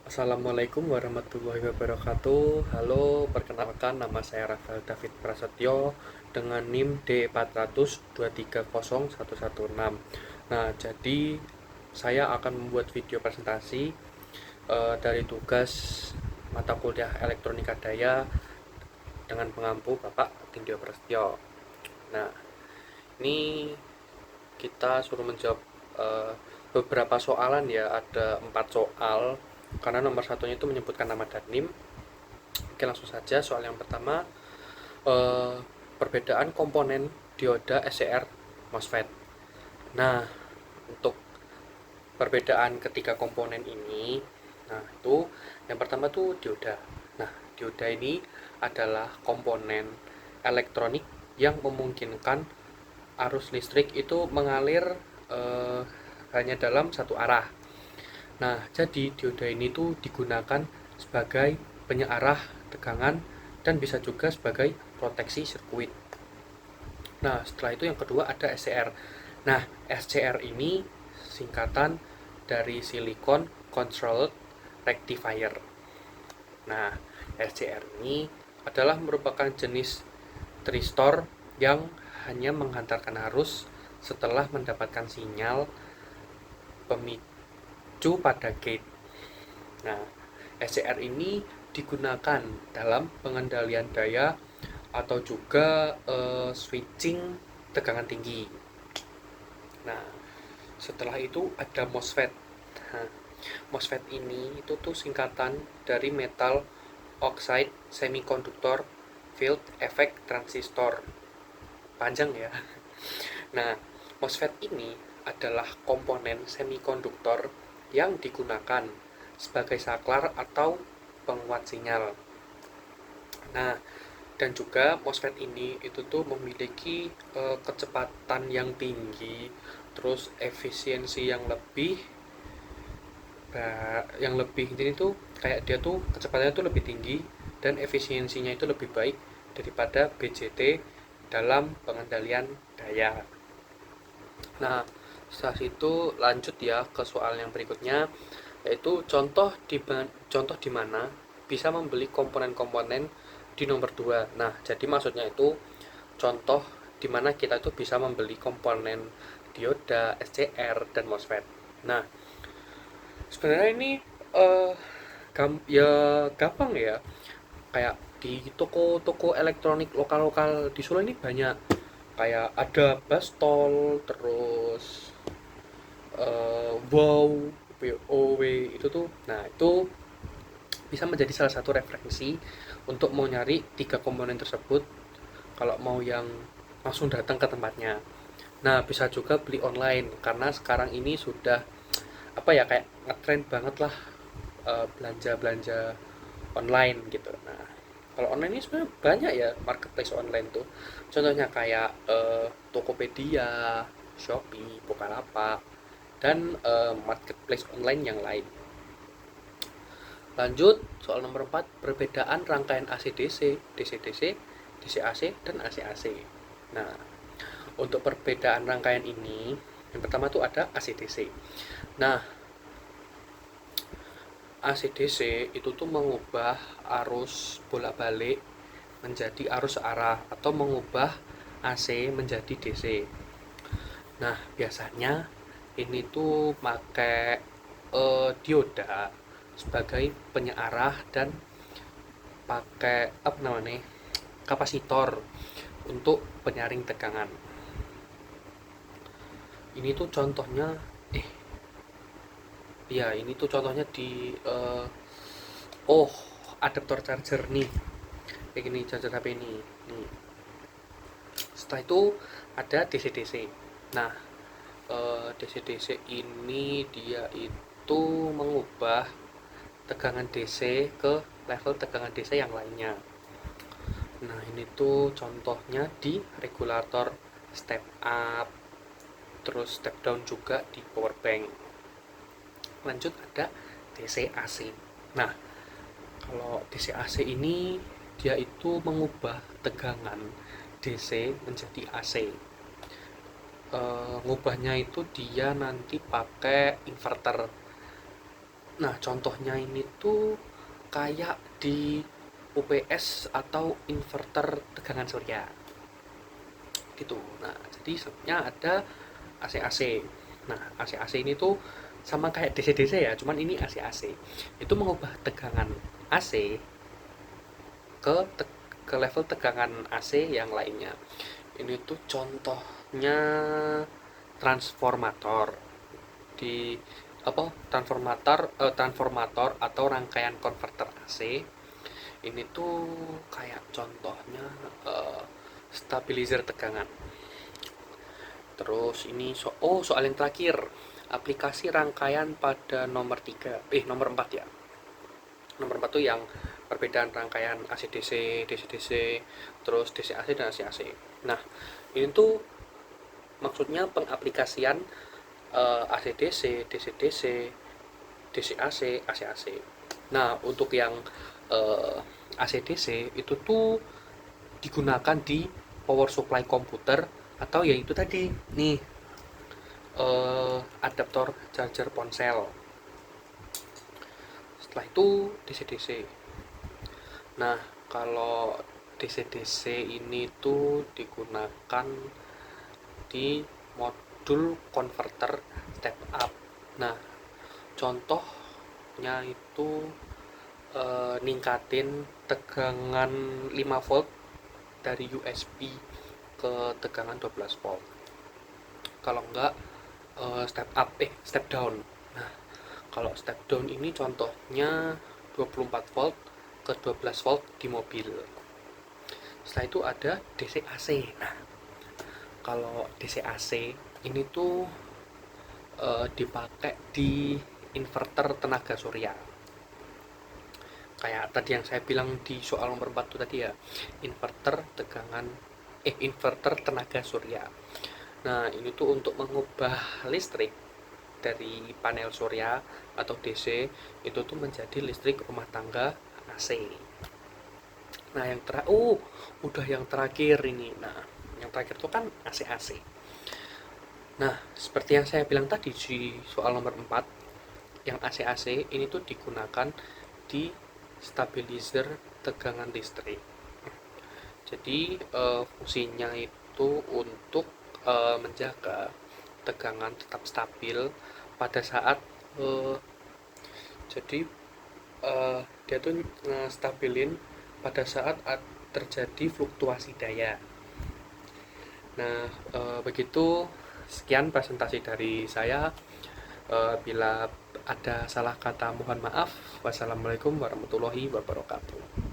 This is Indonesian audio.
Assalamualaikum warahmatullahi wabarakatuh. Halo, perkenalkan nama saya Rafael David Prasetyo dengan NIM D400230116. Nah, jadi saya akan membuat video presentasi dari tugas mata kuliah Elektronika Daya dengan pengampu Bapak Tindyo Prasetyo. Nah, ini kita suruh menjawab eh, beberapa soalan ya, ada 4 soal karena nomor satunya itu menyebutkan nama dan NIM. Oke, langsung saja soal yang pertama. eh, Perbedaan komponen dioda SCR MOSFET. Nah, untuk perbedaan ketiga komponen ini, nah itu yang pertama tuh dioda. Nah, dioda ini adalah komponen elektronik yang memungkinkan arus listrik itu mengalir eh, hanya dalam satu arah. Nah, jadi dioda ini tuh digunakan sebagai penyearah tegangan dan bisa juga sebagai proteksi sirkuit. Nah, setelah itu yang kedua ada SCR. Nah, SCR ini singkatan dari Silicon Controlled Rectifier. Nah, SCR ini adalah merupakan jenis tristor yang hanya menghantarkan arus setelah mendapatkan sinyal pemicu pada gate. Nah, SCR ini digunakan dalam pengendalian daya atau juga switching tegangan tinggi. Nah, setelah itu ada MOSFET. Nah, MOSFET ini itu tuh singkatan dari Metal Oxide Semiconductor Field Effect Transistor. Panjang ya. Nah, MOSFET ini adalah komponen semikonduktor yang digunakan sebagai saklar atau penguat sinyal. Nah, dan juga MOSFET ini itu tuh memiliki kecepatan yang tinggi, terus efisiensi yang lebih ini tuh kayak dia tuh kecepatannya tuh lebih tinggi dan efisiensinya itu lebih baik daripada BJT dalam pengendalian daya. Nah, setelah itu lanjut ya ke soal yang berikutnya, yaitu contoh di mana bisa membeli komponen-komponen di nomor 2. Nah, jadi maksudnya itu contoh di mana kita itu bisa membeli komponen dioda, SCR, dan MOSFET. Nah, sebenarnya ini eh ya gampang ya. Kayak di toko-toko elektronik lokal-lokal di Solo ini banyak, kayak ada Bastol, terus Wow, WOW itu tuh. Nah, itu bisa menjadi salah satu referensi untuk mau nyari tiga komponen tersebut kalau mau yang langsung datang ke tempatnya. Nah, bisa juga beli online karena sekarang ini sudah apa ya, kayak ngetrend banget lah belanja-belanja online gitu. Nah, kalau online ini sebenarnya banyak ya marketplace online tuh. Contohnya kayak Tokopedia, Shopee, Bukalapak, dan marketplace online yang lain. Lanjut, soal nomor 4, perbedaan rangkaian AC-DC, DC-DC, DC-AC, dan AC-AC. Nah, untuk perbedaan rangkaian ini, yang pertama tuh ada AC-DC. Nah, AC-DC itu tuh mengubah arus bolak-balik menjadi arus searah atau mengubah AC menjadi DC. Nah, biasanya ini tuh pakai dioda sebagai penyearah dan pakai apa namanya, kapasitor untuk penyaring tegangan. Ini tuh contohnya eh ya ini tuh contohnya di oh, adaptor charger nih. Kayak gini charger HP ini. Nih. Setelah itu ada DC-DC. Nah, DC-DC ini dia itu mengubah tegangan DC ke level tegangan DC yang lainnya. Nah, ini tuh contohnya di regulator step up, terus step down juga di power bank. Lanjut ada DC AC. Nah, kalau DC AC ini dia itu mengubah tegangan DC menjadi AC. Ngubahnya itu dia nanti pakai inverter. Nah, contohnya ini tuh kayak di UPS atau inverter tegangan surya gitu. Nah, jadi sebenarnya ada AC-AC. Nah, AC-AC ini tuh sama kayak DC-DC ya, cuman ini AC-AC. Itu mengubah tegangan AC ke ke level tegangan AC yang lainnya. Ini tuh contohnya transformator di transformator atau rangkaian konverter AC. Ini tuh kayak contohnya eh, stabilizer tegangan. Terus ini soal yang terakhir, aplikasi rangkaian pada nomor 3 nomor 4 ya. Nomor 4 tuh yang perbedaan rangkaian AC-DC, DC-DC, terus DC-AC dan AC-AC. Nah, ini tuh maksudnya pengaplikasian AC-DC, DC-DC, DC-AC, AC-AC. Nah, untuk yang AC-DC itu tuh digunakan di power supply komputer atau ya itu tadi nih adaptor charger ponsel. Setelah itu DC-DC. Nah, kalau DC-DC ini tuh digunakan di modul converter step up. Nah, contohnya itu ningkatin tegangan 5 volt dari USB ke tegangan 12 volt. Kalau enggak step down. Nah, kalau step down ini contohnya 24 volt ke 12 volt di mobil. Setelah itu ada DC-AC. Nah, kalau DC-AC ini tuh dipakai di inverter tenaga surya. Kayak tadi yang saya bilang di soal nomor 4 tuh tadi ya, inverter tenaga surya. Nah, ini tuh untuk mengubah listrik dari panel surya atau DC itu tuh menjadi listrik rumah tangga AC. Nah, udah yang terakhir ini. Nah, yang terakhir itu kan AC-AC. Nah, seperti yang saya bilang tadi di soal nomor 4, yang AC-AC ini tuh digunakan di stabilizer tegangan listrik. Jadi, fungsinya itu untuk menjaga tegangan tetap stabil pada saat jadi dia tuh stabilin pada saat terjadi fluktuasi daya. Nah, begitu sekian presentasi dari saya. Bila ada salah kata mohon maaf. Wassalamualaikum warahmatullahi wabarakatuh.